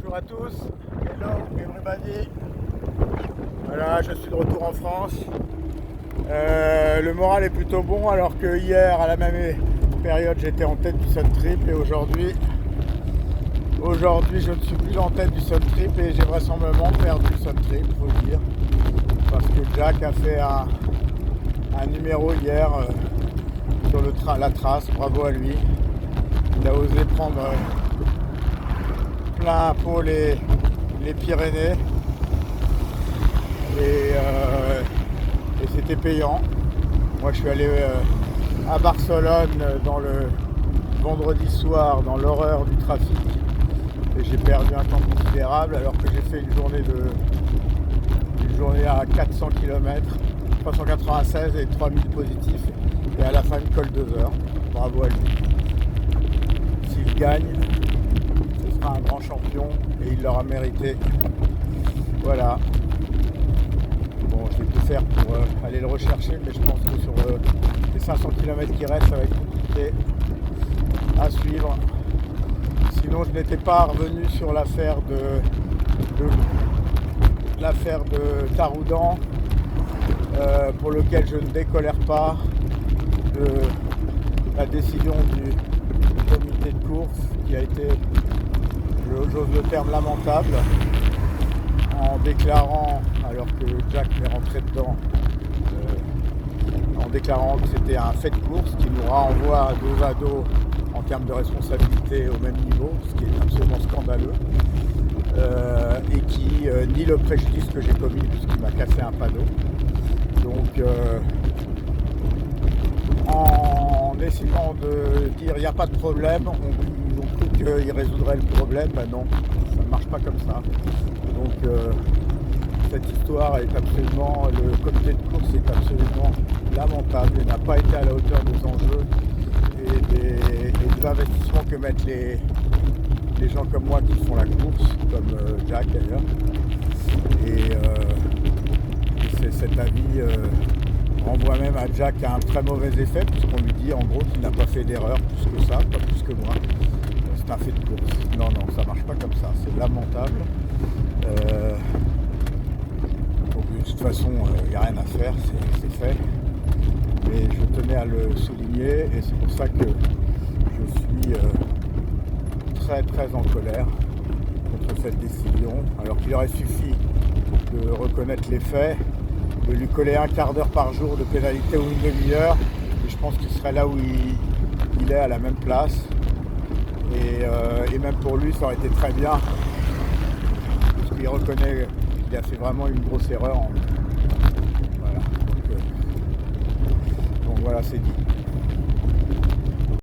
Bonjour à tous, hello everybody. Voilà, je suis de retour en France. Le moral est plutôt bon alors que hier à la même période j'étais en tête du Sun Trip et aujourd'hui je ne suis plus en tête du Sun Trip et j'ai vraisemblablement perdu le Sun Trip, faut le dire, parce que Jack a fait un numéro hier sur la trace, bravo à lui. Il a osé prendre plein pot les Pyrénées et c'était payant. Moi je suis allé à Barcelone dans le vendredi soir dans l'horreur du trafic et j'ai perdu un temps considérable alors que j'ai fait une journée à 400 km, 396 et 3000 positifs et à la fin il colle 2 heures. Bravo à lui. S'il gagne, ce sera un grand champion et il l'aura mérité. Voilà. Bon, je vais tout faire pour aller le rechercher, mais je pense que sur les 500 km qui restent, ça va être compliqué à suivre. Sinon, je n'étais pas revenu sur l'affaire de Taroudan, pour lequel je ne décolère pas de la décision du comité de course qui a été, j'ose le terme, lamentable, en déclarant, alors que Jack m'est rentré dedans, en déclarant que c'était un fait de course qui nous renvoie dos à dos en termes de responsabilité au même niveau, ce qui est absolument scandaleux, et qui nie le préjudice que j'ai commis puisqu'il m'a cassé un panneau. Donc en essayant de dire il n'y a pas de problème, ils ont cru qu'ils résoudraient le problème. Ben non, ça ne marche pas comme ça. Donc cette histoire est absolument, le comité de course est absolument lamentable et n'a pas été à la hauteur des enjeux et des investissements que mettent les gens comme moi qui font la course, comme Jack d'ailleurs. Et cet avis renvoie même à Jack à un très mauvais effet, puisqu'on lui dit en gros qu'il n'a pas fait d'erreur plus que ça, pas plus que moi. C'est un fait de course. Non, ça marche pas comme ça, c'est lamentable. Donc de toute façon, il n'y a rien à faire, c'est fait. Mais je tenais à le souligner et c'est pour ça que je suis très très en colère contre cette décision, alors qu'il aurait suffi de reconnaître les faits, de lui coller un quart d'heure par jour de pénalité ou une demi-heure, et je pense qu'il serait là où il est, à la même place. Et même pour lui, ça aurait été très bien, parce qu'il reconnaît qu'il a fait vraiment une grosse erreur. Voilà. Donc voilà, c'est dit.